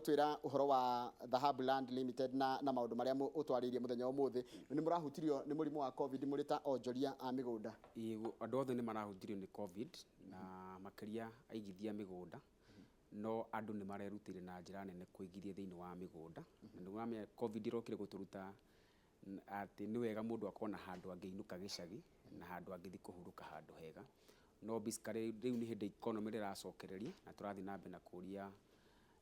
twira uhoro wa Dhahabu Land Limited na maundu maria utwaririe muthenya umuthi ni murahutirio ni murimu wa covid muri ta onjoria a migunda. Andu othe ni marahutirio ni covid na makiria aigithia migunda no andu ni marerutire na njira nene kuigithia thiini wa migunda. Ndu ngamya covid irokire guturuta ati ni wega mundu akona handu angeinuka gicagi na handu angithi kuhuruka handu hega. No biskare riu ni hindi economy riracokereria na turathi na mbe na kuria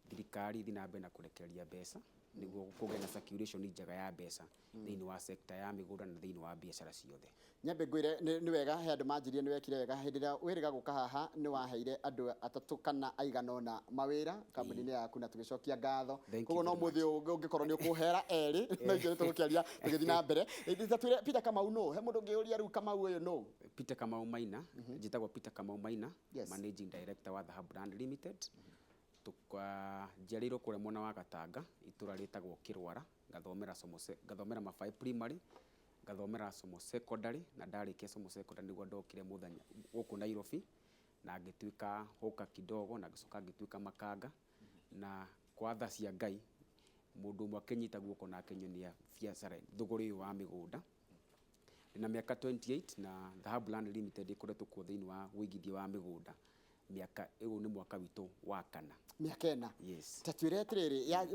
thirikari thi na mbe na kurekereria mbeca niguo kugia na circulation njega ya mbeca thiini wa sector ya migunda na thiini wa biashara ciothe. Nyambe ngwire ni wega he andu manjirie ni wekire wega hindi ria wiriga guka haha ni waheire andu atatu kana aiganona mawira kambuni-ini yaku na tugicokia ngatho. Koguo no muthi ungikorwo ni ukuhera eri na ikiri tugukiaria tugithi na mbere. Twire Peter Kamau no he mundu ngiuria riu Kamau uyu no Peter Kamau Maina njitagwo Peter Kamau Maina, managing director wa Dhahabu Land Limited. Njiarirwo kuria mwena wa Gatanga itura ritagwo Kirwara, ngathomera mabai primary, ngathomera somo secondary na ndarikia somo secondary niguo ndokire muthenya guku Nairobi na ngituika hoka kidogo na gicoka ngituika makanga na kwa tha cia Ngai mundu umwe akinyita guoko na akinyonia biacara thuguri wa migunda. Na miaka 28 na Dhahabu Land Limited ikoretwo kuo thiini wa wigithia wa migunda miaka ego ni mwaka witu wa kana miaka ena. Yes. Tatwire atiriri ya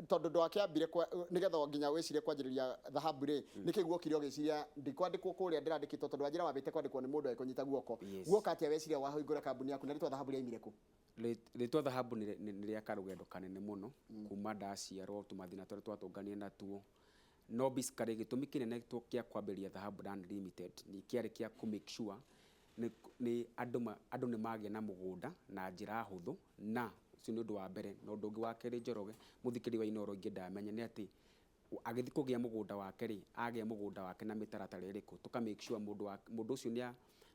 tondu ndwakiambire nigetha nginya wicire kwanjiriria Dhahabu ri nikiguo kirio giciria ndikwandikwo kuria ndirandikitwo tondu anjira wabite kwandikwo ni mundu akunyita guoko guoka atia weciria wahingura kambuni yaku na ritwa Dhahabu ri imire ku ritwa Dhahabu ni ria karugendo kanene muno kuma ndaciarwo tumathina tore twatunganie natuo no biskare gitumi kinene kia kwambiria Dhahabu Land Limited ni kiari kia ku make sure ni andu ni magia na mugunda na njira huthu na ucio ni undu wa mbere no ndungi wa keri njoroge muthikiri wa inoro ingi ndamenya ni ati agithi kugia mugunda wake ri agia mugunda wake na mitaratara iriku tuka make sure mundu ucio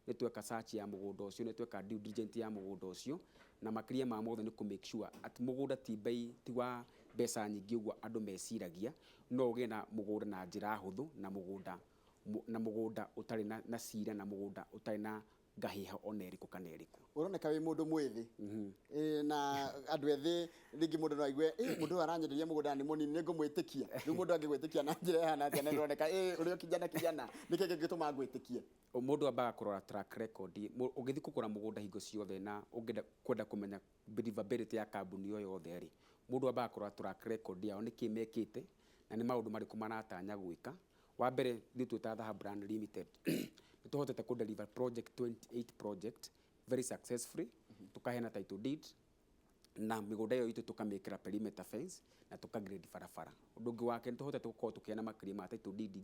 ni tweka search ya mugunda ucio ni tweka due diligence ya mugunda ucio na makiria ma mothe ni ku make sure ati mugunda ti bei ti wa mbeca nyingi uguo andu meciragia no ugie na mugunda na njira huthu na mugunda utari na cira na mugunda utari na ngahiha oneriku kaneriku uroneka wi mundu mwithi na andu ethi ringi mundu no aigue mundu aranyenderia mugunda ni munini ni ngumwitikia riu mundu angigwitikia na njira ehana atia na uroneka urio kijana niki gingituma ngwitikie mundu ambaga kurora track record ugithi kugura mugunda hingo ciothe na ungenda kwenda kumenya believability ya kambuni yo yothe ri mundu ambaga kurora track record yao niki mekite na ni maundu mariku maratanya gwika. Wa mbere ni twita Dhahabu Land Limited ni tuhotete ku deliver project 28 project very successfully tukahena title deed na migunda yo itu tukamekira perimeter fence na tukagrade barabara. Undu ungi wake ni tuhotete gukorwo tukiena makiri ma title deed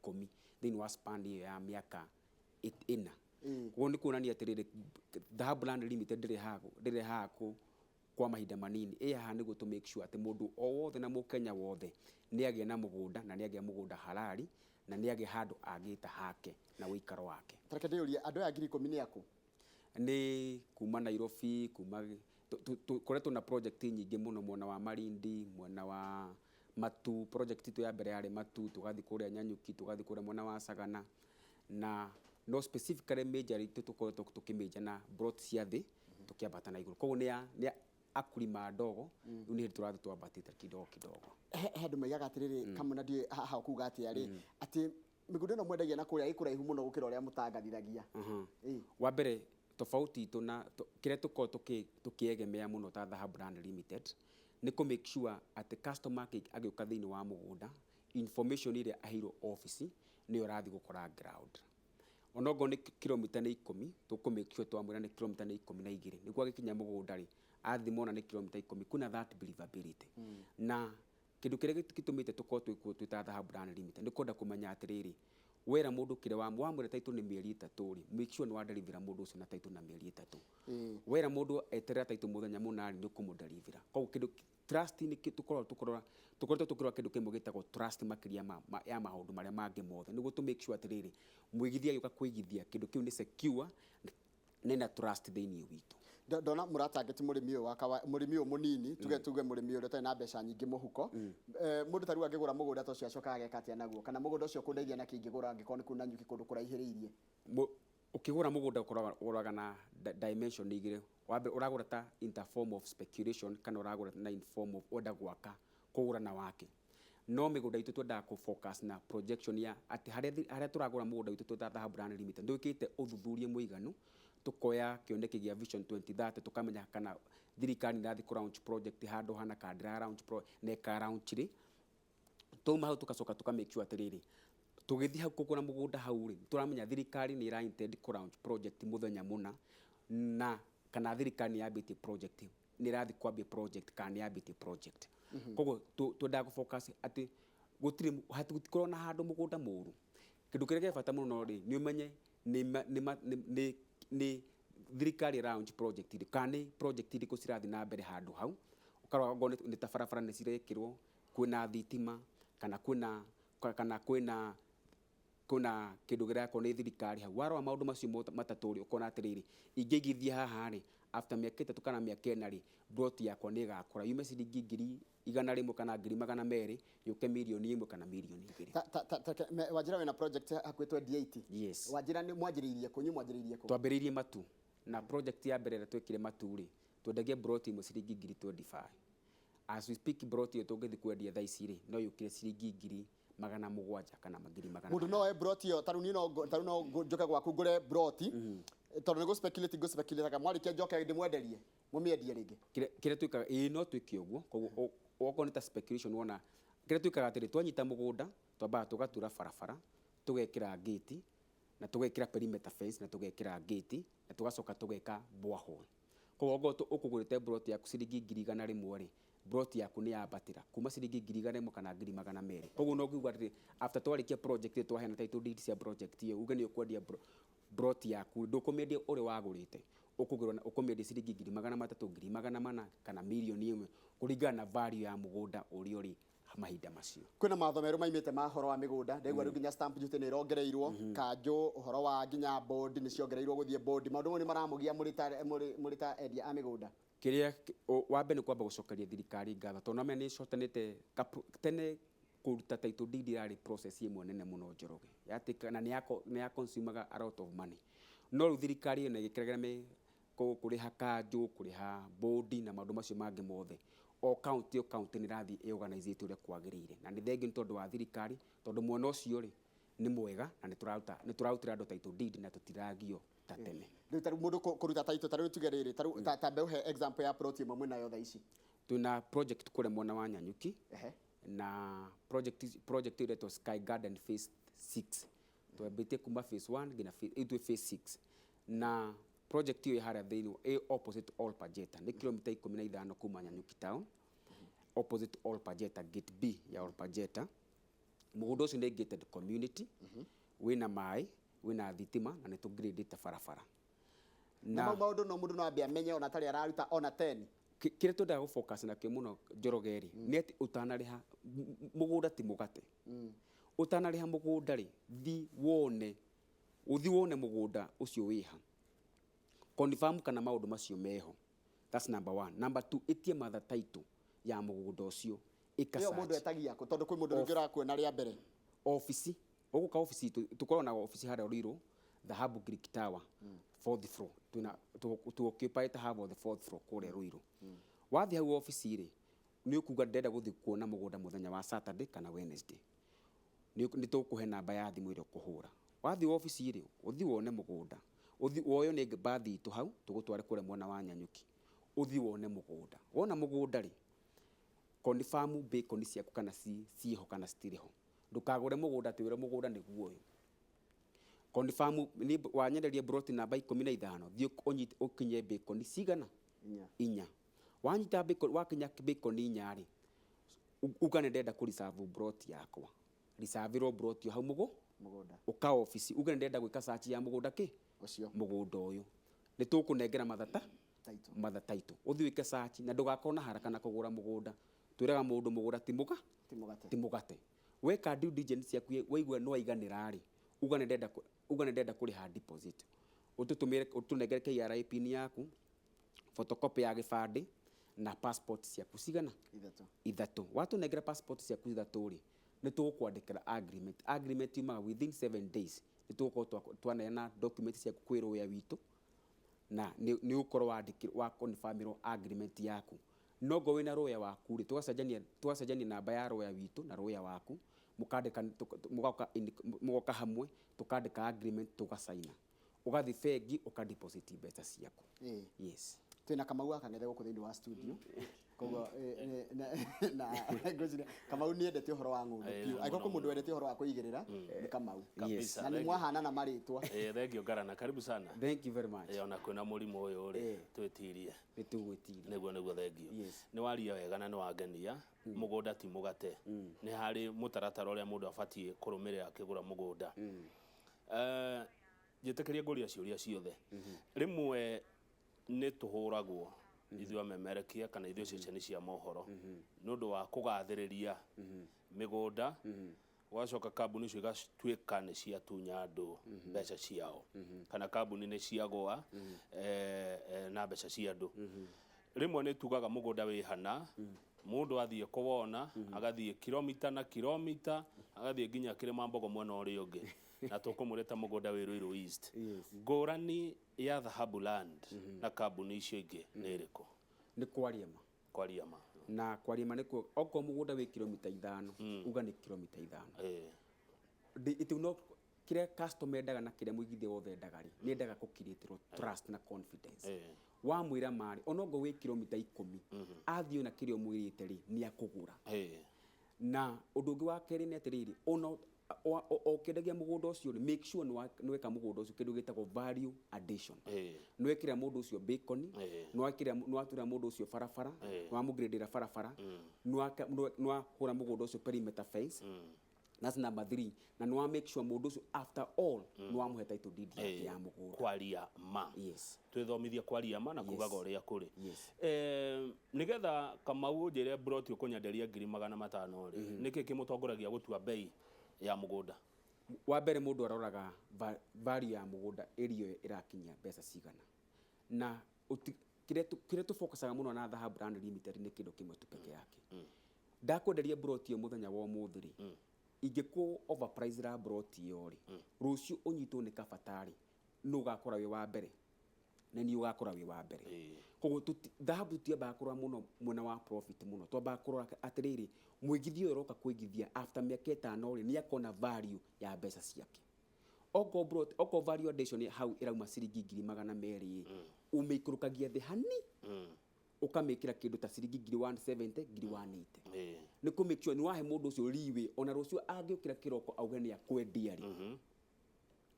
10,000 thiini wa span ya miaka 8 kuo ni kuonania atiriri Dhahabu Land Limited ndiri haku kwa mahinda manini haha niguo to make sure ati mundu o wothe na mukenya wothe ni agia na mugunda na ni agia mugunda halali na ni agia handu agita hake na wikaro wake. Tareke ndiuria andu aya 10,000 ni aku ni kuma Nairobi kuma koreto na project nyingi muno mwena wa Malindi mwena wa Matu project tu ya mbere yari Matu tugathi kuria Nyanyuki tugathi kuria mwena wa Sagana na no specifically major tukoretwo tukimeja na brought cia thi tukiambata na iguru koguo ni akulima ndogo ni turathi twambatite kidogo hendu maigaga atiriri kamuna ndi haha kuga ati ari ati migunda no mwendagia na kuria ikuraihu muno gukira uria mutangathithagia wa mbere tofauti itu na kire tuko tukiegemea muno ta Dhahabu Land Limited ni ku make sure ati customer agiuka thiini wa mugunda information iria ahiro office ni urathi gukora ground onogo ni kilomita 10 tuku make sure twamwira ni kilomita 12 niguo agikinya mugunda ri athimona ni kilomita 10 kuna that believability na kindu kire gitumite tuko twita Dhahabu Land Limited ni konda kumenya atiriri wera mundu kire wa mwamure title ni mieri 3 ri make sure ni wa deliver mundu ucio na title na mieri 3 wera mundu eterera title muthenya munari ni kumudelivera kwa kindu trust ni tukorora kindu kimwe gitagwo trust makiria ya maundu maria mangi mothe niguo to make sure atiriri mwigithia yuka kwigithia kindu kiu ni secure nena trust thiini witu ndona muratangeti murimi uyu munini tuge murimi uyu tena mbeca nyingi muhuko mundu taru angigura mugunda to cio acoka ageka atia naguo kana mugunda ucio kundeithia na kingigura angikoni kuna nyuki kundu kuraihiriirie ukigura mugunda ũkoraga na dimension igĩrĩ. Wambe ũragũra ta in the form of speculation kana ũragũra na in form of order gwaka kũgũra na wake. No mĩgũnda itũ twendaga ku focus na projection ya atĩ harĩa tũragũra mũgũnda witũ ta Dhahabu Land Limited ndwĩkĩte ũthuthuria mũiganu tukoya kĩoneki gĩa Vision 2030 tukamenya kana thirikari irathi ku launch project handũ hana kana launch na ka launch ri tuma hau tukacoka tukamake sure atĩrĩrĩ tũgĩthi hau kũgũra mũgũnda hau ri turamenya thirikari nĩ ira intend ku launch project mũthenya mũna na kana thirikari yambĩtie project nĩ irathi kwambia project kana yambĩtie project. Koguo twendaga ku focus atĩ gũtirĩ na handũ mũgũnda mũru. Kĩndũ kĩrĩa gĩa bata mũno rĩ nĩ ũmenye nĩ thirikari launch project ri kana project irĩkũ cirathi na mbere handũ hau ũkarora ngo nĩ ta barabara nĩ cirekĩrwo kwĩna thitima kana kwĩna kĩndũ gĩrakwo nĩ thirikari hau. Warora maũndũ macio matatũ rĩ ũkona atĩrĩrĩ ingĩigithia haha rĩ after mĩaka 3 kana mĩaka 4 rĩ plot yakwa nĩ ĩgakũra yume ciringi 100,000 kana 200,000 yũke milioni 1 kana milioni 2. Wanjira wena project hakuhĩ 2080. Yes. Wanjira nĩ mwanjĩrĩirie kũ mwambĩrĩirie kũ? Twambĩrĩirie matu na project ya mbere twekire matu rĩ twendagia plot imwe ciringi 25,000. As we speak plot iyo tũngĩthi kwendia thaa ici rĩ no yũkire ciringi 700,000 kana 200,000. Mũndũ no plot iyo taruni no njoke gwaku ngũre plot tondũ nĩ go speculate mwarĩkia njoke ndĩmwenderie mũmĩendie rĩngĩ. Kĩrĩa twĩkaga no twĩke ũguo koguo okorwo nĩ ta speculation wona kĩrĩa twĩkaga atĩrĩ twanyita mũgũnda twambaga tũgatura barabara tũgekĩra gate na tũgekĩra perimeter fence na tũgekĩra gate na tũgacoka tũgeka borehole. Koguo ũkũgũrĩte plot yaku ciringi 100,000 rĩ plot yaku nĩ yambatĩra kuma ciringi 100,000 kana 200,000. Koguo no kuuga atĩrĩ after twarĩkia project ĩyo twaheana title deed cia project ĩyo uge nĩ ũkwendia plot yaku ndũkũmĩendia ũrĩa wagũrĩte ũkũmĩendia ciringi 300,000 400,000 kana milioni 1 kũringana na value ya mũgũnda ũrĩa ũrĩ mahinda macio. Kwĩna matho merũ maimĩte ma horo wa mĩgũnda ndegwa rĩu nginya stamp duty nĩ irongereirwo kanjũ ũhoro wa nginya board nĩ ciongereirwo gũthiĩ board maũndũ nĩ maramũgia mũrĩ ta endia a mĩgũnda. Kĩrĩa wambe nĩ kwamba gũcokeria thirikari ngatho tondũ name nĩ cotanĩte tene kũruta title deed yarĩ process ĩmwe nene mũno njoroge na nĩ ya consumaga a lot of money. No rĩu thirikari ĩno ĩgĩkĩrĩra kũrĩha kanjũ kũrĩha board na maũndũ macio mangĩ mothe o county nĩ ĩrathiĩ organizate ũrĩa kwagĩrĩire na nĩ thengi tondũ wa thirikari tondũ mwena ũcio rĩ nĩ mwega na nĩ tũrarutĩra andũ title deed na tũtiragio ta tene. Rĩu tarĩu mũndũ kũruta title tarĩu tuge rĩrĩ tarĩu ta mbeũhe example ya plot ĩmwe mwĩna yo thaa ici. Twĩna project kũrĩa mwena wa Nyanyuki na project ĩretwo Sky Garden phase 6 twambĩtie kuma phase 1 nginya phase 6 na project hiyo harĩa thĩinĩ opposite all Pajeta nĩ kilomita 15 kuma Nyanyuki town opposite all Pajeta gate B ya all Pajeta. Mũgũnda ũcio nĩ gated community wĩna maĩ wĩna thitima na nĩ tũgradĩte barabara na maũndũ no mũndũ no ambia amenye ona tarĩ araruta ona 10. Kĩrĩa twendaga gũfocus na kĩo mũno Njoroge rĩ nĩ atĩ ũtanarĩha mũgũnda ti mũgate. Ũtanarĩha mũgũnda rĩ ũthi wone mũgũnda ũcio wĩha confirm kana maũndũ macio meho. That's number 1. Number 2 ĩtie mother title ya mũgũnda ũcio ĩyo mũndũ etagia kũ tondũ kwĩ mũndũ ũngĩ ũrakuona rĩa mbere. Office ũgũka office tũkorwo na office harĩa Ruiru Dhahabu Greek Tower 4th floor tuoccupy half of the 4th floor kũrĩa Ruiru. Wathi hau office rĩ nĩ ũkuga ndenda gũthiĩ kuona mũgũnda mũthenya wa Saturday kana Wednesday nĩ tũkũhe namba ya thimũ ĩrĩa ũkũhũra. Wathi office rĩ ũthi wone mũgũnda woyo nĩ bathi itũ hau tũgũtware kũrĩa mwena wa Nyanyuki ũthi wone mũgũnda. Wona mũgũnda rĩ confirm bacon ciaku kana ciho kana citirĩho. Ndũkagũre mũgũnda atĩ wĩra mũgũnda nĩ guoyo. Confirm nĩ wanyenderia plot namba 15 thiĩ ũkinye bacon cigana 4. Wanyita bacon wakinya bacon 4 rĩ uga nĩ ndenda kũ reserve plot yakwa reserve plot yo hau mũgũnda uka office uga nĩ ndenda gwĩka search ya mũgũnda ũcio mũgũnda ũyũ nĩ tũkũnengera mother title ũthi wĩke search na ndũgakorwo na haraka na kũgũra mũgũnda. Twĩraga mũndũ mũgũnda ti mũgate. Weka due diligence yaku waigua no aiganĩra rĩ uga nĩ ndenda kũrĩha deposit ũtũnengere KRA pin yaku photocopy ya gĩbandĩ na passport ciaku cigana 3. Watũnengera passport ciaku 3 rĩ nĩ tũgũkwandĩkĩra agreement yumaga within 7 days ituko twaneana documents cia kwirũya witũ na nĩ ukorwo wa confirm agreement yaku no go wina rũya waku ri tugacenjania namba ya rũya witũ na rũya waku mukandika mugoka hamwe tukandika agreement tugasaina ugathi bengi ukadeposit mbeca ciaku. Yes, twina Kamau akang'ethe gũkũ thĩinĩ wa studio koguo na ngwĩciria Kamau nĩ endete ũhoro wa ng'ũndũ biũ angĩkorwo mũndũ wendete ũhoro wa kũigĩrĩra nĩ Kamau na nĩ mwahanana marĩtwa. Thengio Ngarana, karibu sana. Thank you very much. Ona kwĩna mũrimũ ũyũ rĩ twĩtirie nĩguo thengio nĩ waria wega na nĩ wangenia. Mũgũnda ti mũgate, nĩ harĩ mũtaratara ũrĩa mũndũ abatie kũrũmĩrĩra akĩgũra mũgũnda. Njĩtĩkĩria ngũria ciũria ciothe rĩmwe nĩ tũhũragwo ithuĩ amemerekia kana ithuĩ ceceni cia mohoro nĩ ũndũ wa kũgathĩrĩria mĩgũnda ũgacoka kambuni icio igatuĩka nĩ ciatunya andũ mbeca ciao kana kambuni nĩ ciagũa na mbeca cia andũ. Rĩmwe nĩ tugaga mũgũnda wĩ hana mũndũ athiĩ kũwona agathiĩ kilomita na kilomita agathiĩ nginya Kĩrĩmambogo mwena ũrĩa ũngĩ na tũkũmũreta mũgũnda wĩ Ruiru East. Ngũrani ya Dhahabu land na kambuni icio ingĩ nĩ ĩrĩkũ? Nĩ Kwariama na Kwariama nĩ okorwo mũgũnda wĩ kilomita 5 uga nĩ kilomita 5. Ituno kire customer endaga na kire mũigithia wothe endaga rĩ nĩ endaga gũkirĩtĩrwo trust na confidence. Wa mwĩra mari onogo wĩ kilomita 10 athiĩ na kire mũirĩte rĩ nĩ akũgũra. Na ũndũ ũngĩ wa kerĩ nĩ atĩrĩrĩ ono okendagia mũgũnda ũcio rĩ make sure nĩ weka mũgũnda ũcio kĩndũ gĩtagwo value addition. Nĩ wekĩra mũndũ ũcio bacon, nĩ watura mũndũ ũcio barabara, nĩ wamũgradĩra barabara, nĩ wahũra mũgũnda ũcio perimeter fence. That's number 3. Na nĩ wa make sure mũndũ ũcio after all nĩ wamũhe title deed ya mũgũnda. Kwariama. Yes. Twĩthomithia Kwariama na kugaga ũrĩa kũrĩ. Nĩgetha Kamau njĩre broti ũkũnyenderia 500,000 rĩ nĩkĩ kĩmũtongoragia gũtua bei ya mũgũnda? Wa mbere mũndũ aroraga value ya mũgũnda area ĩrakinyia mbeca cigana na kire tu focusaga mũno na Dhahabu Land Limited nĩ kĩndũ kĩmwe tu peke yake. Ndakwenderia broti mũthenya wa ũmũthĩ rĩ ingĩkũ overprice ra broti yo rĩ rũciũ ũnyitwo nĩ kabatari nũ gakora wĩ wa mbere na ni ugakora wĩ wa mbere. Koguo Dhahabu tutiambaga kũrora mũno mwena wa profit mũno twambaga kũrora atĩrĩrĩ mũigithia ũyũ ũroka kwĩgithia after mĩaka 5 rĩ nĩ akona value ya mbeca ciake. Oko value addition hau ĩrauma ciringi 200,000 ũmĩikũrũkagia thĩ hani ukamekira kĩndũ ta ciringi 170 180. Nĩ kũ make sure nĩ wahe mũndũ ũcio riwe ona rũciũ angĩũkĩra kĩroko auge nĩ akwendia rĩ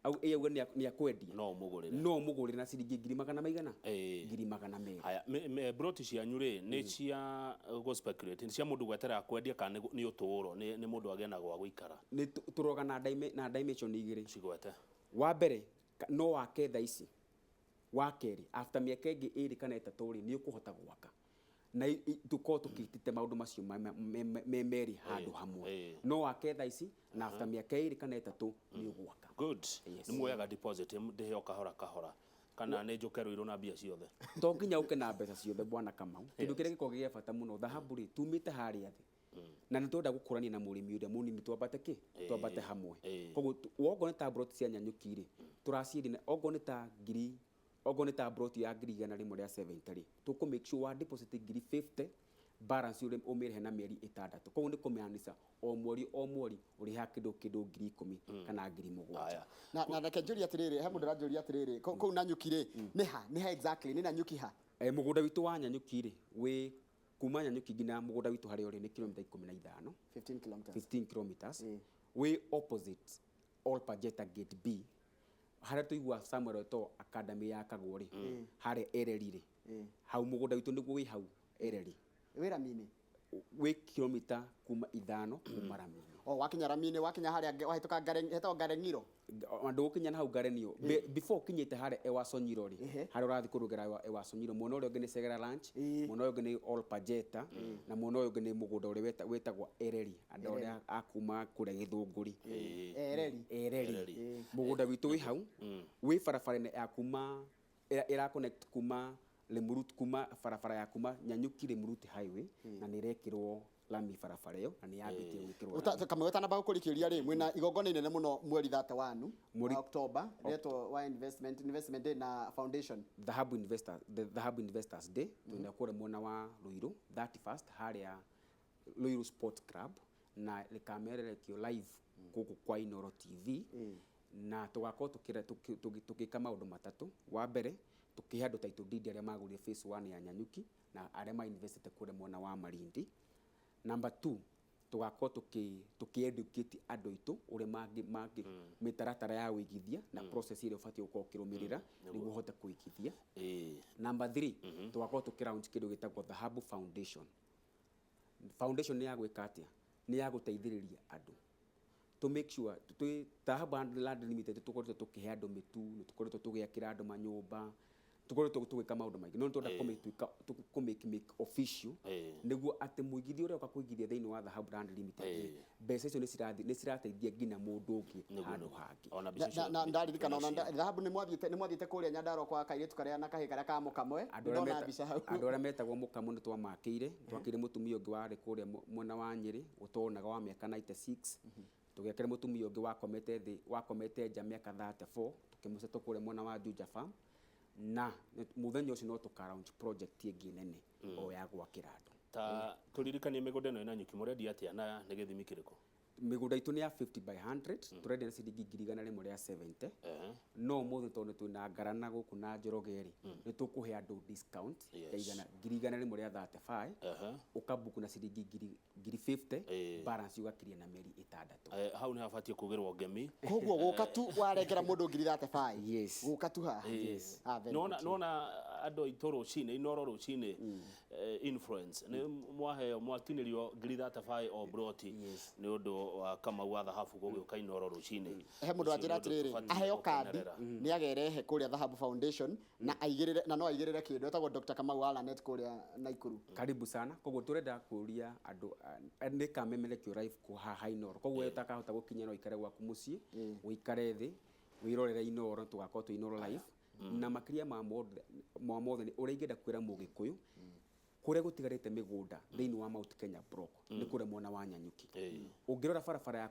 au auge nĩ akwendia no mũgũrĩre na ciringi 200 maigana 200. Haya broti cianyu rĩ nĩ cia go speculate nĩ cia mũndũ gwetera kwendia kana nĩ ũtũũro nĩ mũndũ agena gwa gũikara? Nĩ turoga na dimension igĩrĩ cigwete. Wa mbere no wake tha ici wa kerĩ after mĩaka ĩngĩ 2 kana 3 rĩ nĩ ũkũhota gwaka na tuko tukitite maũndũ macio merĩ handũ hamwe. No wake tha ici na after mĩaka 2 kana 3 nĩ ũgwaka. Good. Nĩ muoyaga deposit ndĩheo kahora kana nĩ njoke Ruiru na mbia ciothe? To nginya ũke na mbeca ciothe bwana Kamau. Kĩndũ kĩrĩa gĩkoragwo gĩa bata mũno Dhahabu rĩ tumĩte harĩa thĩ na nĩ twenda gũkũrania na mũrĩmi ũrĩa mũnini twambate hamwe. Koguo wogo nĩ ta broti cia nyanyuki rĩ tũraciendia ogo nĩ ta broti ya 100 rĩmwe rĩa 70 rĩ tũkũ make sure wa deposit 50 balance ule ũmĩrĩhe na mĩeri 6. Koguo nĩ kũmĩanisha o mweri ũrĩha kĩndũ 10,000 kana 7,000. Na reke njũrie atĩrĩrĩ he mũndũ aranjũria atĩrĩrĩ kũu Nanyuki rĩ nĩ ha exactly nĩ Nanyuki ha? Mũgũnda witũ wa Nanyuki rĩ wĩ kuma Nanyuki nginya mũgũnda witũ harĩa ũrĩ nĩ kilomita 15 15 kilometers wĩ opposite All Pajeta Gate B harĩa tuigua Samuel Eto'o Academy ya Kagwo rĩ harĩa Ereri rĩ hau mũgũnda witũ nĩguo wĩ hau Ereri wĩ Rami-inĩ wĩ kilomita kuma 5 kuma Rami-inĩ. Wakinya Rami-inĩ wakinya harĩa wahĩtũka Ngareng'iro andũ gũkinya na hau Ngareng'iro before kinyĩte harĩa Ewasonyiro rĩ harĩa ũrathiĩ kũrũgĩra Ewasonyiro mwena ũrĩa ũngĩ nĩ Segera Ranch mwena ũrĩa ũngĩ nĩ All Pajeta na mwena ũyũ ũngĩ nĩ mũgũnda ũrĩa wetagwo Ereri andũ arĩa akuma kũrĩa Gĩthũngũri Ereri mũgũnda witũ wĩ hau wĩ barabara-inĩ ya kuma ĩra connect kuma Limuru kuma barabara ya kuma Nyanyuki Limuru highway na nä rekirwo lami barabara ĩyo na nĩ yambĩtie gwĩkĩrwo kamwe tanamba gũkũrĩkĩria rĩ mwĩna igongona inene mũno mweri 31 wa October retwo wa investment day na foundation the Dhahabu Investors Day tunakuwa mwena wa Ruiru 31st harĩa Ruiru Sports Club na likamererekio live gũkũ kwa Inoro TV na tugakorwo tũgĩka maũndũ matatũ. Wa mbere tukihe andũ title deed arĩa magũrire phase 1 ya Nyanyuki na arĩa ma investete kũrĩa mwena wa Malindi. Number 2 tugakorwo tuki-educate andũ aitũ ũrĩa mangĩ mĩtaratara ya ũigithia na process ĩrĩa ũbatiĩ gũkorwo ũkĩrũmĩrĩra nĩguo ũhote kũigithia. Number 3 tugakorwo tukĩ-launch kĩndũ gĩtagwo Dhahabu Foundation. Foundation nĩ ya gwĩka atĩa? Nĩ ya gũteithĩrĩria andũ to make sure Dhahabu Land Limited tukoretwo tukĩhe andũ mĩtu, nĩ tukoretwo tũgĩakĩra andũ manyũmba, tukoretwo tũgĩka maũndũ maingĩ no tũrenda make official nĩguo atĩ mũigithia ũrĩa ũka kũigithia thĩinĩ wa Dhahabu Land Limited mbeca icio nĩ cirateithia nginya mũndũ ũngĩ handũ hangĩ. Na ndaririkana ona Dhahabu nĩ mwathiĩte kũrĩa Nyandarua kwa kairĩtu karĩa na kahĩ karĩa ka mũkamwe ndona mbica hau. Andũ arĩa metagwo mũkamwe nĩ twamakĩire twakĩire mũtumia ũngĩ warĩ kũrĩa mwena wa Nyĩrĩ ũtonaga wa mĩaka 96 tũgĩakĩra mũtumia ũngĩ wakomete nja mĩaka 34 tukĩmũcetwo kũrĩa mwena wa Juja Farm na muthenya ũcio no tũka-launch project ĩngĩ nene o ya gwakĩra andũ. Ta tũririkanie mĩgũnda ĩno ĩna Nyanyuki mũrendia atĩa na nĩ gĩthimi kĩrĩkũ? Mĩgũnda itũ nĩ ya 50 by 100 tũrendia na ciringi 100 rĩa 70 no mũthĩ tondũ twĩna Ngarana gũkũ na Njoroge rĩ nĩ tũkũhe andũ discount ya 100 rĩa 35 ũkabuku na ciringi 50 balance ũgakiria na mĩeri 6. Hau nĩ habatiĩ kũgĩrwo ngemi koguo gũka tu warengera mũndũ 35 yes gũka tu haha nona andũ aitũ rũcinĩ Inoro rũcinĩ influence nĩ mwaheo mwatinĩrio 35 o broti nĩ ũndũ wa Kamau wa Dhahabu gũgĩũka Inoro rũcinĩ. He mũndũ anjĩra atĩrĩrĩ aheo kandi nĩ agerehe kũrĩa Dhahabu Foundation na aigĩrĩre na no aigĩrĩre kĩndũ etagwo Dr. Kamau wa Lanet kũrĩa Naikuru. Karibu sana koguo tũrenda kũria andũ nĩ kamemerekio live haha Inoro koguo ũtakahota gũkinya no ikare gwaku mũciĩ ũikare thĩ wĩrorere Inoro tũgakorwo twĩ Inoro live na makĩria ma mothe nĩ ũrĩa ingĩenda kwĩra Mũgĩkũyũ kũrĩa gũtigarĩte mĩgũnda thĩinĩ wa Mount Kenya block nĩ kũrĩa mwena wa Nyanyuki. Ũngĩrora barabara ya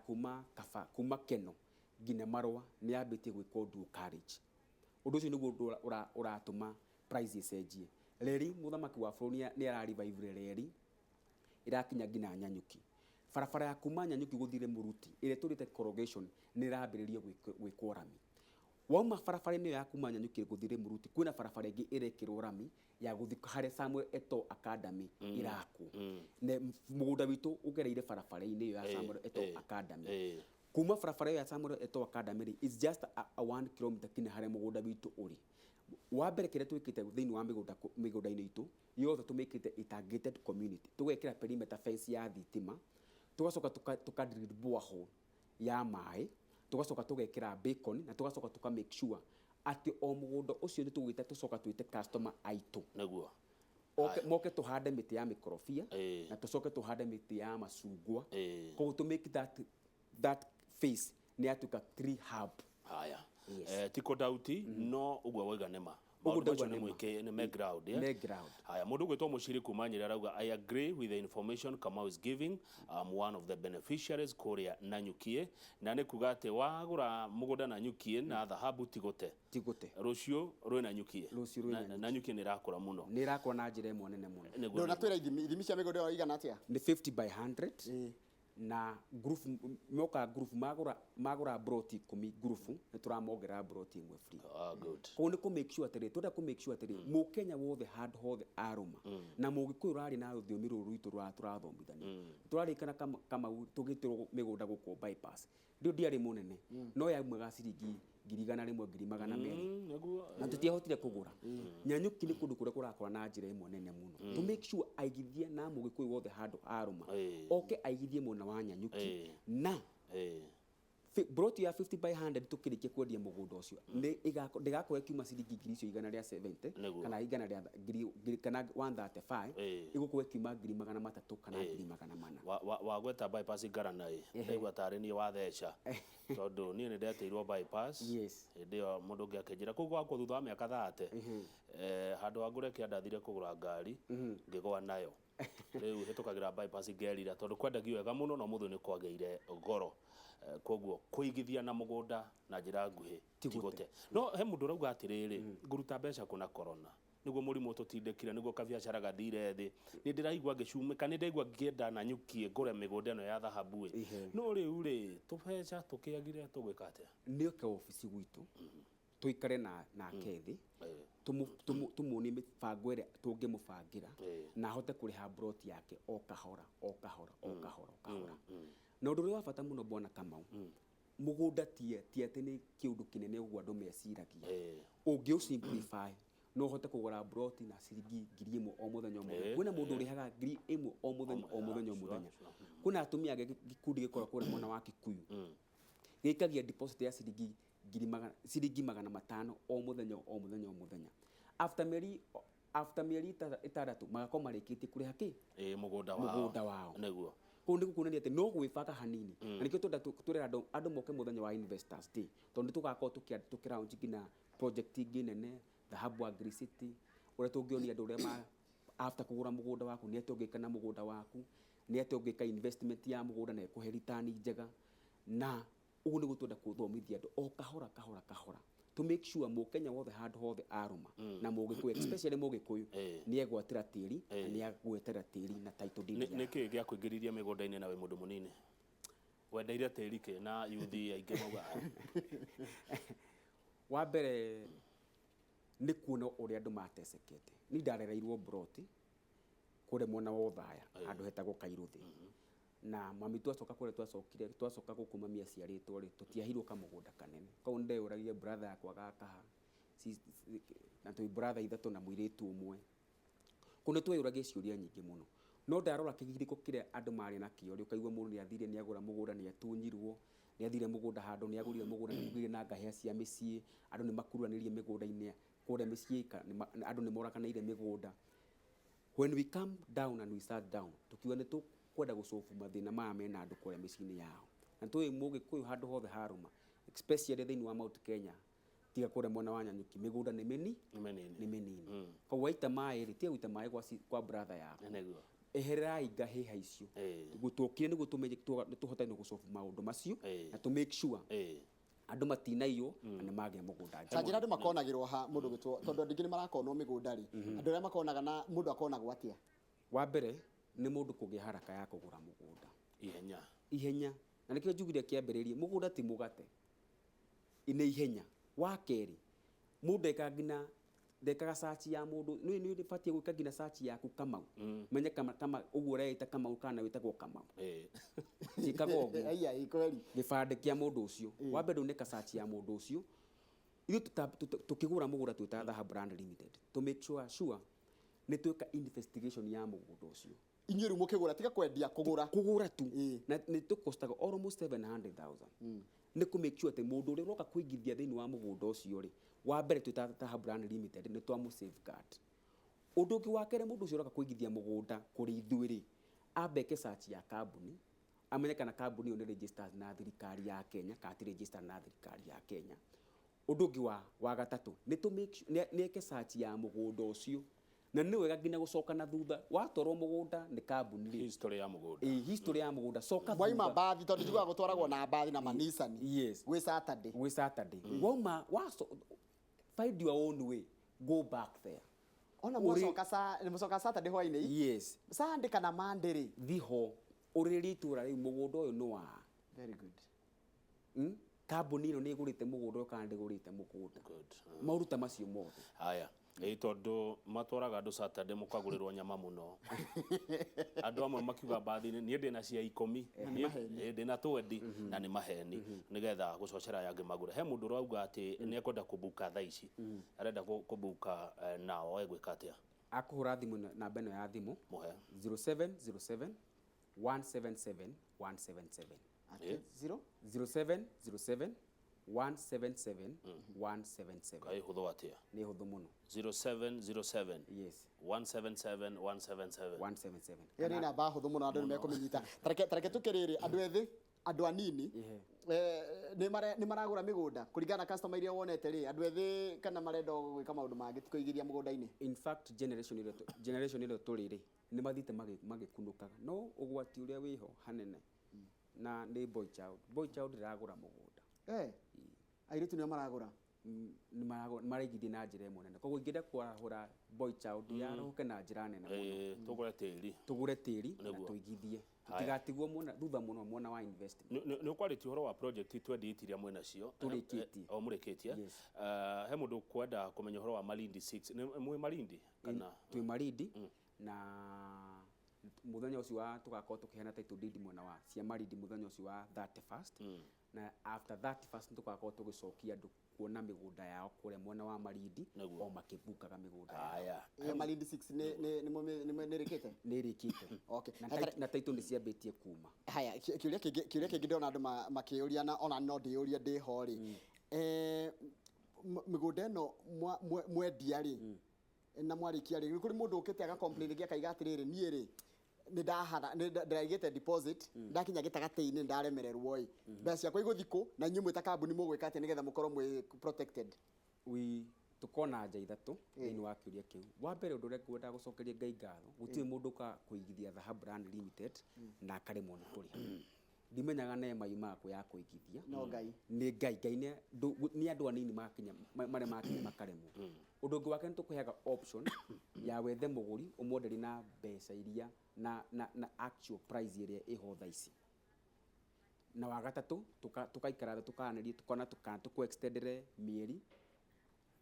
kuma Keno nginya Marũa nĩ yambĩtie gwĩkwo dual carriage. Ũndũ ũcio nĩguo ũratũma price icenjie. Reri mũthamaki wa bũrũri nĩ ara-revive reri irakinya nginya Nyanyuki. Barabara ya kuma Nyanyuki gũthire Mũruti ĩrĩa tũrĩte corrugation nĩ ĩrambĩrĩria gwĩkwo rami. Wauma barabara-inĩ ya kuma Nyanyuki gũthire Mũruti kwĩna barabara ĩngĩ ĩrekĩrwo rami ya gũthiĩ harĩa Samuel Eto'o Academy irakwo. Na mũgũnda witũ ũgereire barabara-inĩ ya Samuel Eto'o Academy. Kuma barabara ya Samuel Eto'o Academy is just a 1 kilometer kinya harĩa mũgũnda witũ ũrĩ. Wa mbere kĩrĩa twĩkĩte thĩinĩ wa mĩgũnda-inĩ itũ yothe tũmĩkĩte targeted community. Tũgekĩra perimeter fence ya thitima, tũgacoka tũka-drill borehole ya maĩ, tugacoka tugekira bacon na tugacoka tuka make sure ati o mũgũnda ũcio nĩ tũgwĩte tũcoka twĩte customer aitũ nĩguo moke tuhande mĩtĩ ya mĩkorobia na tucoke tuhande mĩtĩ ya macungwa koguo to make that phase nĩ atuĩka 3 hub. Haya tiko dauti no ũguo waiga nema nĩ background haya mũndũ gwĩtwo Mũciri kuma Nyĩrĩ arauga I agree with the information Kamau is giving. I'm one of the beneficiaries kũrĩa Nanyuki na nĩ kuga atĩ wagũra mũgũnda Nanyuki na Dhahabu tigote rũciũ rwĩ Nanyuki Nanyuki nĩ rakũra mũno nĩ rakũra na njĩra ĩmwe nene mũno ndio na twĩra ithimi cia mĩgũnda ĩyo igana atĩa nĩ 50 by 100 na group magura broti 10 group nĩ tũramongerera broti ĩmwe free. Good. Ko nĩ ku make sure atĩrĩ tũrenda ku make sure atĩrĩ Mũkenya wothe handũ hothe arũma na Mũgĩkũyũ rarĩ na rũthiomi rũrũ rwitũ tũrathomithania tũrarĩkana kama tũgĩtĩrwo mĩgũnda gũkũ bypass ndio ndiarĩ mũnene no ya imwe ga ciringi 100 200 na tũtiahotire kũgũra. Nyanyuki nĩ kũndũ kũrĩa kũrakora na njĩra ĩmwe nene mũno to make sure aigithia na Mũgĩkũyũ wothe handũ arũma oke aigithie mwena wa Nyanyuki na broti ya 50 by 100 tukirikia kwendia mũgũnda ũcio ndigakorwo kiuma ciringi 170 kana 100 kana 135 igũkorwo kiuma 300 kana 400 wagweta bypass Ngarana ndaigua tarĩ niĩ watheca tondũ niĩ nĩ ndeteirwo bypass ndio mũndũ ũngĩ akĩnjĩra kũu gwakwo thutha wa mĩaka 30 handu wa ngure kĩandathire kũgũra ngari ngĩgwa nayo rĩu hĩtũkagĩra bypass ngerira tondũ kwendagio wega mũno no mũthĩ nĩ kwagĩire goro koguo kũigithia na mũgũnda na njĩra nguhĩ tigũte no he mũndũ ũrauga atĩrĩrĩ ngũruta mbeca kuna corona nĩguo mũrimũ ũtũtindĩkire nĩguo kabiacara gathire thĩ nĩ ndĩraigua ngĩcumĩka nĩ ndaigua ngĩenda na nyukie ngũre mĩgũnda ĩno ya dhahabu no rĩu rĩ tũbeca tũkĩagire tũgwĩka atĩa nĩoke obici gwitũ tũikare nake thĩ tũmuonie mĩbango ĩrĩa tũngĩmũbangĩra na ahote kũrĩha broti yake o kahora o kahora o kahora o kahora na ũndũ ũrĩa wa bata mũno bwana Kamau mũgũnda ti atĩ nĩ kĩũndũ kĩnene ũguo andũ meciragia ũngĩ simplify no hote kũgũra broti na ciringi 1,000 o mũthenya o mũthenya kwĩna mũndũ ũrĩhaga 1,000 o mũthenya o mũthenya o mũthenya kwĩna atumia gĩkundi gĩkorwo kũrĩa mwena wa Kikuyu gĩkagia deposit ya ciringi 500 o mũthenya o mũthenya o mũthenya after mĩeri 6 magakorwo marĩkĩtie kũrĩha mũgũnda wao nĩguo kũu nĩ kuonania atĩ no gwĩbanga hanini na nĩkĩo tũrera andũ moke mũthenya wa investors day tondũ nĩ tũgakorwo tũkĩraunji nginya project ingĩ nene Dhahabu Agri City ũrĩa tũngĩonia andũ ũrĩa after kũgũra mũgũnda waku nĩ atĩ ũngĩka na mũgũnda waku nĩ atĩ ũngĩka investment ya mũgũnda na ĩkũhe return njega na ũguo nĩ gũtwenda gũthomithia andũ o kahora kahora kahora to make sure mũkenya wothe handũ hothe arũma na mũgĩkũyũ especially mũgĩkũyũ nĩ egwatĩra tĩri na nĩ egwetera tĩri na title deed nĩ kĩĩ gĩa kũingĩrithia mĩgũnda-inĩ na wĩ mũndũ mũnini wendeire tĩri kĩ na yuthi aingĩ mauga wa mbere nĩ kuona ũrĩa andũ matecekete nĩ ndarereirwo broti kũrĩa mwena wa Othaya handũ hetagwo Kairuthi na mami twacoka kũrĩa twacoka gũkũ mami aciarĩtwo rĩ tũtiahirwo kamũgũnda kanene kau ndeyũragia brother yakwa gakaha na tũi brother ithatũ na mũirĩtu ũmwe kũu nĩ tweyũragia ciũria nyingĩ mũno no ndarora kĩgirĩko kĩrĩa andũ marĩ nakĩo rĩ ũkaigua mũndũ nĩ athire nĩ agũra mũgũnda nĩ atunyirwo nĩ athire mũgũnda handũ nĩ agũrire mũgũnda nĩ mũgĩire na ngahĩha cia mĩciĩ andũ nĩ makururanĩrie mĩgũnda-inĩ kũrĩa mĩciĩ andũ nĩ morakanĩire mĩgũnda when we come down and we sat down tukiuga nĩ tũkwenda gũcobu mathĩna maya mena andũ kũrĩa mĩciĩ-inĩ yao na tũĩ mũgĩkũyũ handũ hothe harũma especially thĩinĩ wa Mount Kenya tiga kũrĩa mwena wa Nyanyuki mĩgũnda nĩ mĩnini koguo waita maĩ rĩ tiga gũita maĩ kwa brother yaku ehererai ngahĩha icio gũtũkire nĩguo nĩ tũhotaine gũcobu maũndũ macio na to make sure andũ matinaiywo na nĩ magĩa mũgũnda sanjira andũ makonagĩrwo ha mũndũ gĩtwo tondũ andũ ingĩ nĩ marakonwo mĩgũnda rĩ andũ arĩa makonaga na mũndũ akonagwo atĩa wa mbere nĩ mũndũ kũgĩa haraka ya kũgũra mũgũnda ihenya na nĩkĩo njugire kĩambĩrĩria mũgũnda ti mũgate nĩ ihenya wa kerĩ mũndũ eka ngina ndekaga search ya mũndũ nĩ ũbatie gwĩka ngina search yaku Kamau menye kama ũguo ũreita Kamau kana wĩtagwo Kamau ikaga ũguo gĩbandĩ kĩa mũndũ ũcio wa mbere ũneka search ya mũndũ ũcio ithuĩ tũkĩgũra mũgũnda twĩta Dhahabu Limited to make sure nĩ twĩka investigation ya mũgũnda ũcio inyuĩ rĩu mũkĩgũra tiga kwendia kũgũra tu na nĩ tũkostaga almost 700,000 nĩ kũ make sure atĩ mũndũ ũrĩa ũroka kũigithia thĩinĩ wa mũgũnda ũcio rĩ wa mbere twĩta Dhahabu Limited nĩ twamũ safeguard ũndũ ũngĩ wa kerĩ mũndũ ũcio ũroka kũigithia mũgũnda kũrĩ ithuĩ rĩ ambeke search ya kambuni amenye kana kambuni ĩyo nĩ registered na thirikari ya Kenya kana ti registered na thirikari ya Kenya ũndũ ũngĩ wa gatatũ nĩ eke search ya mũgũnda ũcio na nĩ wega nginya gũcoka na thutha watwarwo mũgũnda nĩ kambuni history ya mũgũnda history ya mũgũnda coka waima bathi tondũ njiguaga gũtwaragwo na bathi na manisani gwĩ Saturday wauma find your own way go back there ona mũcoka Saturday hwainĩ Sunday kana Monday rĩ thiho ũrĩrĩ itũra rĩu mũgũnda ũyũ nĩ wa very good kambuni ĩno nĩ ĩgũrĩte mũgũnda ũyũ kana ndĩgũrĩte mũgũnda maũruta macio mothe haya tondũ matwaraga andũ Saturday mũkagũrĩrwo nyama mũno andũ amwe makiuga bathi-inĩ niĩ ndĩna cia 10 ndĩna 20 na nĩ maheni nĩgetha gũcocera yangĩ magũre he mũndũ ũrauga atĩ nĩ ekwenda kũbuka thaa ici arenda kũbuka nao egwĩka atĩa akũhũra thimũ namba ĩno ya thimũ 0707 177 177 0707 177 177 kai hutho atia nĩ hũthũ mũno 0707 yes 177 177 177 ĩyo nĩ namba hũthũ mũno andũ nĩ mekũmĩnyita tareke tukĩrĩrĩ andũ ethĩ andũ anini nĩ maragũra mĩgũnda kũringana na customer iria wonete rĩ andũ ethĩ kana marenda gwĩka maũndũ mangĩ tikũigĩria mũgũnda-inĩ. In fact generation ĩrĩa tũrĩ rĩ nĩ mathiĩte magĩkunũkaga no ũgwati ũrĩa wĩho hanene na nĩ boy child ĩragũra mũgũnda airĩtu nĩo maragũra maraigithia na njĩra ĩmwe nene koguo ingĩenda kwarahũra boy child yarahũke na njĩra nene mũno tũgũre tĩri na tũigithie tutigatigwo thutha mũno mwena wa investment. Nĩ ũkwarĩtie ũhoro wa project 28 iria mwena cio tũrĩkĩtie o mũrĩkĩtie he mũndũ kwenda kũmenya ũhoro wa Malindi 6 nĩ mwĩ Malindi kana twĩ Malindi na muthenya ũcio wa tugakorwo tũkĩheana title deed mwena wa cia Malindi muthenya ũcio wa 31st na after 31st tugakorwo tũgĩcokia andũ kuona mĩgũnda yao kũrĩa mwena wa Malindi o makĩbukaga mĩgũnda haya ya Malindi 6 nĩ rĩkĩte okay na title nĩ ciambĩtie kuma haya kĩũria kĩngĩ ndona andũ makĩũria na ona no ndĩũria ndĩho rĩ mĩgũnda ĩno mwendia rĩ na mwarĩkia rĩ kũrĩ mũndũ ũkĩte aga complain akaiga atĩrĩrĩ niĩ rĩ ndĩraigĩte deposit ndakinya gĩtagatĩ-inĩ ndaremererwo ĩ mbeca ciakwa igũthikũ na inyuĩ mwĩta kambuni mũgwĩka atĩ nĩgetha mũkorwo mwĩ protected. tukona nja ithatũ thĩinĩ wa kĩũria kĩu wa mbere ũndũ ũrĩa ngwenda gũcokeria Ngai ngatho gũtirĩ mũndũ ka kũigithia Dhahabu Land Limited na akaremwo nĩ kũrĩha ndimenyaga nema yumaga kwĩ ya kũigithia no Ngai nĩ Ngai nĩ andũ anini makinya marĩa makinya makaremwo ũndũ ũngĩ wake nĩ tũkũheaga option ya wethe mũgũri ũmwenderi na mbeca iria na actual price ĩrĩa ĩho thaa ici na wa gatatũ tukaikara thĩ tukaranĩria tukona tũkũ-extendere mĩeri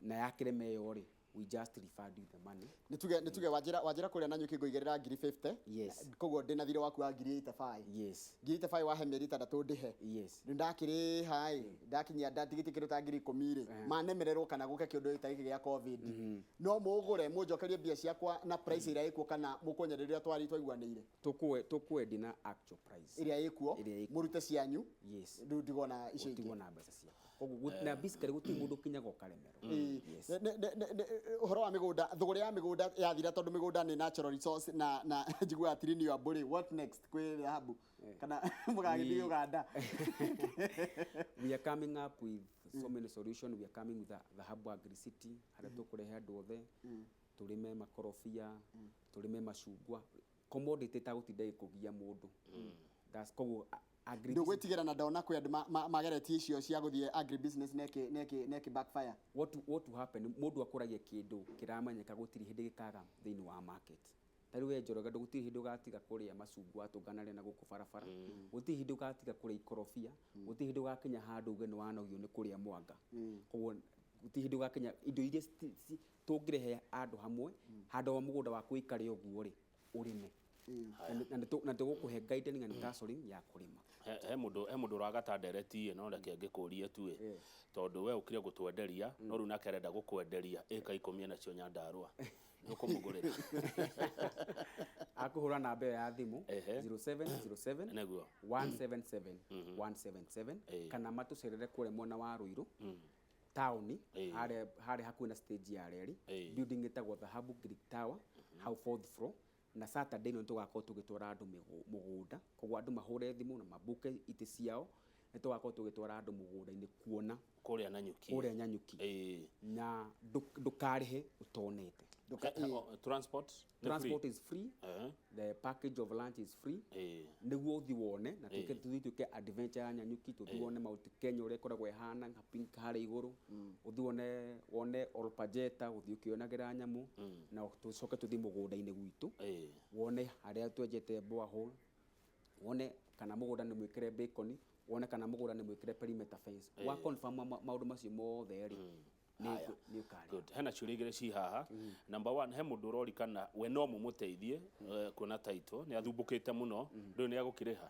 na yakĩrema ĩyo rĩ we just refund you the money. Nituge wajira kũrĩa na nyuki ngũigĩrĩra 50. Yes. Koguo ndĩna thirĩ waku wa 85. Yes. 85 wahe mĩeri 3 ndĩhe. Yes. Ndakĩrĩha ĩ ndakinyia ndatigiti kĩndũ ta 10,000 manemererwo kana gũke kĩndũ ta gĩkĩ gĩa covid. No mũgũre mũnjokerie mbia ciakwa na price ĩrĩa ĩkuo kana mũkũnyenderia twaiguanĩire. Tukwendi na actual price ĩrĩa ĩkuo mũrute cianyu. Yes. Rĩu ndigona icio ingĩ. Ndigona mbeca ciakwa. Koguo na basically gũtirĩ mũndũ kinyaga ũkaremero. Ũhoro wa mĩgũnda thogora ya mĩgũnda yathira tondũ mĩgũnda nĩ natural resource na njiguaga tirini wa mbũrĩ what next kwĩ Dhahabu kana mũgagĩthiĩ Uganda. We are coming up with so many solutions. We are coming with Dhahabu Agri City harĩa tũkũrehe andũ othe tũrĩme makorobia tũrĩme macungwa commodity ta gũtinda ĩkũgia mũndũ. That's koguo ndũgwĩtigĩra na ndona kwĩ andũ mageretie icio cia gũthiĩ agri business neki backfire. What will happen mũndũ akũragia kĩndũ kĩramenyeka gũtirĩ hĩndĩ gĩkaga thĩinĩ wa market. Tarĩu we Njoroge gũtirĩ hĩndĩ ũgatiga kũrĩa macungwa tũnganare na gũkũ barabara. Gũtirĩ hĩndĩ ũgatiga kũrĩa ikorobia. Gũtirĩ hĩndĩ ũgakinya handũ uge nĩ wanogio nĩ kũrĩa mwanga. Koguo gũtirĩ hĩndĩ ũgakinya indo iria tũngĩrehe andũ hamwe handũ wa mũgũnda waku ũikare ũguo rĩ ũrĩme. Na tũgũkũhe guidance and counseling ya kũrĩma. He mũndũ ũragata Ndereti no reke ngĩkũrie tu tondũ we ũkire gũtwenderia no rĩu nake arenda gũkwenderia ĩka 10 nacio Nyandarua nĩ ũkũmũgũrĩra akũhũra namba ya thimũ 0707 nĩguo 177 177 kana matũcerere kũrĩa mwena wa Ruiru tauni harĩa hakuhĩ na stage ya reri building ĩtagwo Dhahabu Greek Tower hau 4th floor. Na Saturday no tugakorwo tugitwara andu mugunda koguo andu mahure thimu na mabuke ite ciao ne tugakorwo tugitwara andu mugunda-ini kuona kuria na nyuki na ndukarihe utonete. Transport is free. The package of lunch is free. Niguo uthi wone na tuke adventure ya nyuki tuthi wone Mount Kenya ure koragwo ehana pink hare iguru uthi wone Olpajeta uthi ukionagira nyamu na tucoke tuthi mugunda-ini gwitu wone haria twenjete borehole wone kana mugunda ni mwikire bacon wone kana mugunda ni mwikire perimeter fence wa confirm maundu macio mothe ri ni ukari. Good. Hena ciũria igĩrĩ ci haha. Number 1 he mũndũ ũrorikana we no mũmũteithie kuona title nĩ athumbũkĩte mũno ndũĩ nĩ agũkĩrĩha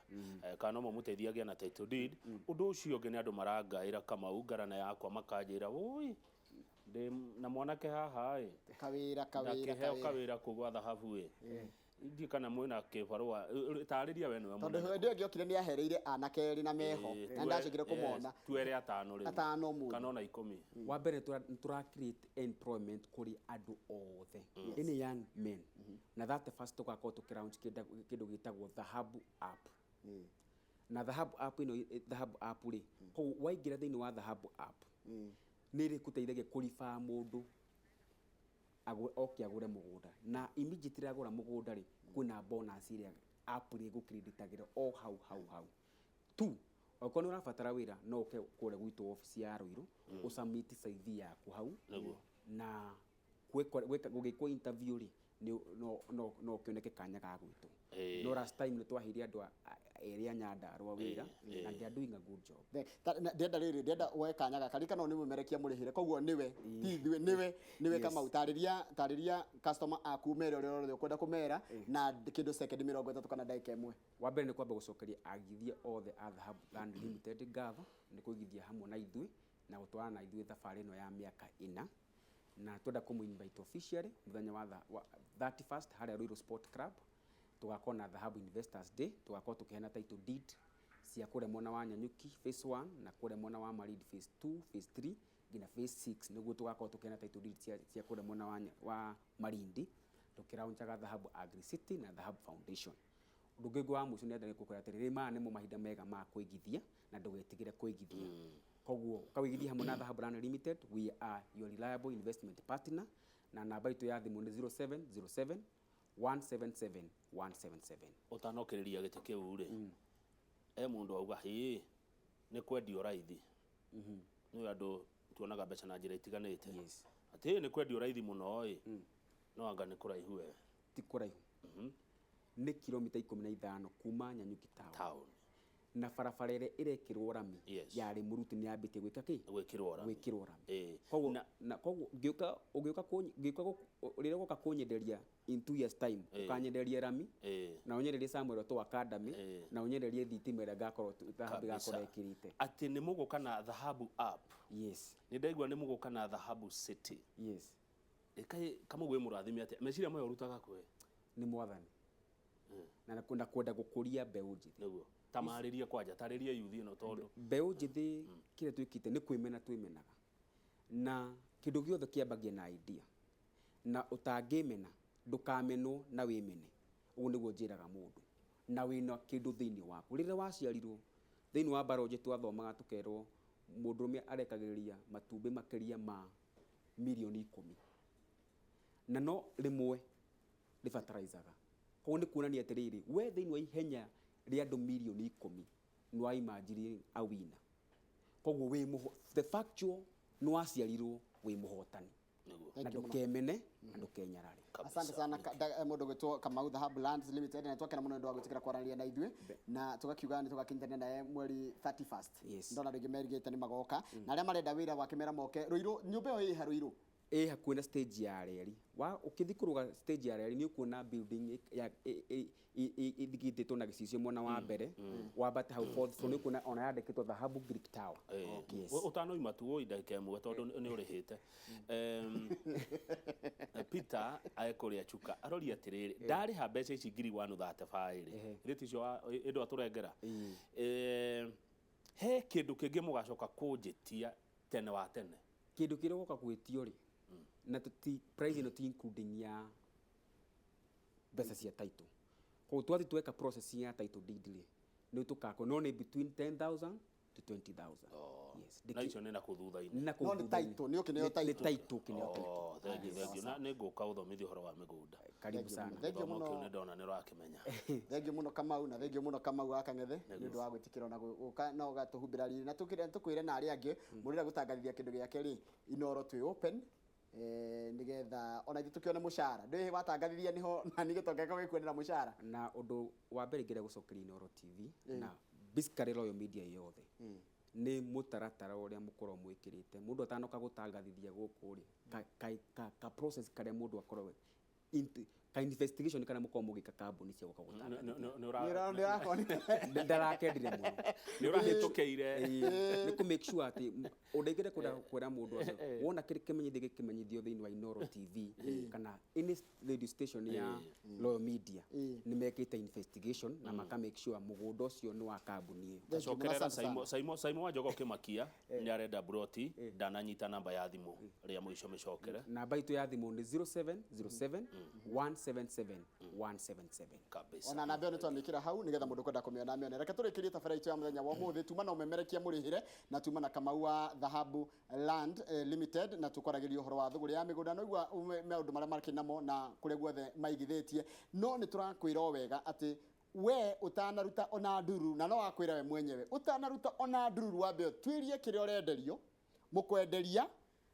kana no mũmũteithie agĩa na title deed. Ũndũ ũcio ũngĩ nĩ andũ marangaĩra Kamau ngarana yakwa makanjĩra woi na mwanake haha kawĩra kũgwa Dhahabu ndi kana mwena kibarua taariria we niwe tondu ndio ngiokire ni ahereire anake eri na meho na ndacikire kumona tuere atano ri atano mu kana ona 10 wa mbere tura create employment kuri andu othe any young men na that first tugakorwo tukiraunch kindu gitagwo Dhahabu app na Dhahabu app ino Dhahabu app ri ko waingira thiini wa Dhahabu app ni ri kuteithagia kurifa mundu oke agure mugunda na immediately agura mugunda ri kuna bonus iria app ri gukreditagira o hau tu okorwo ni urabatara wira no ke kure gwitu office ya Ruiru usubmit CV yaku hau na gwikwo interview ri no kioneke kanya ga gwitu no last time ni twahiria andu area Nyandarua wira and they are doing a good job ndenda we kanya ga karika no ni mumerekia murihire koguo niwe tithwe niwe kama utariria customer akumere uri ukwenda kumera na kindu second 30 kana dakika imwe wa mbere ni kwamba gucokeria agithia othe a Dhahabu Land Limited ngatho ni kuigithia hamwe na ithui na gutwara na ithui thabari no ya miaka 4 na twenda kumu-invite officially muthenya wa 31st haria Ruiru Sport Club tugakorwo na Dhahabu Investors Day tugakorwo tukiheana title deed cia kure mwena wa Nyanyuki phase 1 na kure mwena wa Marindi phase 2 phase 3 ngina phase 6 niguo tugakorwo tukiheana title deed cia kure mwena wa Marindi tukiraunchaga Dhahabu Agri City na Dhahabu Foundation ndugego wa mucio nenda gukora atiriri ma nimo mahinda mega ma kuigithia na ndugetigire kuigithia koguo kawigithia hamwe na Dhahabu Land Limited we are your reliable investment partner na namba itu ya thimu ni 0707 177 177 utanokereria gite kiu ri mundu auga hi ni kwendio raithi ni andu tuonaga mbeca na njira itiganite ati ni kwendio raithi muno no anga ni kuraihu we ti kuraihu ni kilomita 15 kuma Nyanyuki town na barabara ire irekirwo rami yari muruti ni ambite gwika ki gwikirwo rami koguo na koguo ngiuka rire goka kunyenderia in 2 years time ukanyenderia rami na unyenderie Samuel to academy na unyenderie thitima ira gakorwo Dhahabu gakorwo ekirite ati ni muguka na Dhahabu app ni ndaigua ni muguka na Dhahabu City ekai kama we murathimi ati meciria moyo rutaga kwe ni mwathani na kwenda gukuria mbeu njithi niguo tamariria kwanja tariria yuthi no tondu mbeu njithi kire twikite ni kwimena twimenaga na kindu giothe kiambagia na idea na utangimena ndukamenwo na wimene ugu niguo njiraga mundu na wina kindu thiini waku rire waciarirwo thiini wa baroje twathomaga tukerwo mundurume arekagiriria matumbi makiria ma milioni 10 na no rimwe rifatarizaga ko ni kuonania atiriri we thiini wa ihenya ria andu milioni 10 no imagine awina koguo we the factual no aciarirwo we muhotani na ndukemene na ndukenyarare asante sana mundu gwitwo kama Dhahabu Land Limited na twakena muno ndu agutikira kwaranĩria na ithuĩ na tugakiuga ni tugakinyithania naye mweri 31st ndona ringi merigite ni magoka na aria marenda wira wa kimera moke Ruiru nyumba ĩyo ĩ Ruiru hakuhĩ na stage ya reri wa ukithikuruga stage ya reri ni ukuona building ya ithigititwo na gicicio mwena wa mbere wambate hau fourth floor ni ukuona ona yandikitwo Dhahabu Greek Tower utanoima tu wo idake imwe tondu ni urihite Peter aekuria chuka arori atiriri ndari ha mbeca ici ngiri 135 riti cio indu aturengera he kindu kingi mugacoka kunjitia tene wa tene kindu kire goka gwitio ri na tuti price no ti including ya mbeca cia title ko twathi tweka process ya title deed ri no tukako no ni between 10,000 to 20,000 yes na icio nena kuthutha-ini no ni title ni ukineo title title kineo thank you na ni nguka uthomithia horo wa migunda karibu sana thank you muno kiu ndona ni rakimenya thank you muno Kamau na thank you muno Kamau akangethe ni ndu wa gwitikira na guka na ugatuhumbira riri na tukwire na ari angi murira gutangathithia kindu giake ri inoro twi open nigetha ona ithu tukione mushara ndui watangathithia niho na nigitongeka gikwendera mushara na undu wa mbere ngira gucokeria Inoro TV na basically Royal Media yothe ni mutaratara uria mukorwo mwikirite mundu atanoka gutangathithia guku ri ka process kare mundu akorwo ka investigation kana muko mugika kambuni cia guka gutana Nĩ yakoni. ndarakendire muno nĩ ũrahĩtũkĩire nĩ ku make sure ati undaigire kwera mundu acio wona kiri kimenyithio gikimenyithio thiini wa Inoro TV kana any radio station ya Royal Media nĩ mekĩte investigation na maka make sure mugunda ũcio nĩ wa kambuni cokerera Simon Wanjogu Kimakia nĩ arenda broti ndananyita namba ya thimũ rĩa mũico mĩcokere namba itu ya thimũ nĩ 0707 177 177 kabisa Ona namba ĩyo nĩ twamĩkĩra hau nĩgetha mũndũ kwenda kũmĩona amĩone. Reke tũrĩkĩrie tabarĩra itũ ya mũthenya wa ũmũthĩ tuma na ũmemerekia mũrĩhĩre na tuma na Kamau wa Dhahabu Land Limited na tũkwaragĩria ũhoro wa thũgũrĩ ya mĩgũnda no igua maũndũ marĩa marĩ namo na kũrĩa guothe maigithĩtie no nĩ tũrakwĩra wega atĩ we utanaruta ona nduru na no wakwĩra we mwenyewe utanaruta ona nduru wa mbeo twirie kĩrĩa ũrenderio mũkwenderia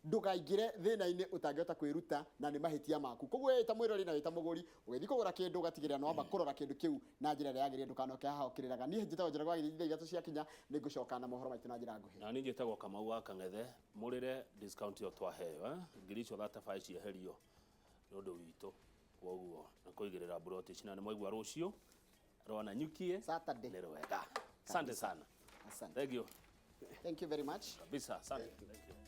ndugaingire thĩna-inĩ utangĩhota kwĩruta na nĩ mahĩtia maku koguo wĩ ta mwĩrori na wĩ ta mũgũri ũgĩthiĩ kũgũra kĩndũ ũgatigĩrĩra no wamba kũrora kĩndũ kĩu na njĩra ĩrĩa yagĩrĩire ndũkanoke haha ũkĩrĩraga niĩ njĩtagwo Njoroge Gĩthĩ ithatũ ciakinya nĩ ngũcoka na mohoro maitũ na njĩra nguhĩ na niĩ njĩtagwo Kamau wa Kang'ethe mũrĩre discount yo twaheo ngiri icio 35 cieherio nĩ ũndũ witũ koguo na kũigĩrĩra broti ici na nĩ mwaigua rũciũ rwana nyukie Saturday nĩ rwega asante sana asante thank you thank you very much kabisa asante thank you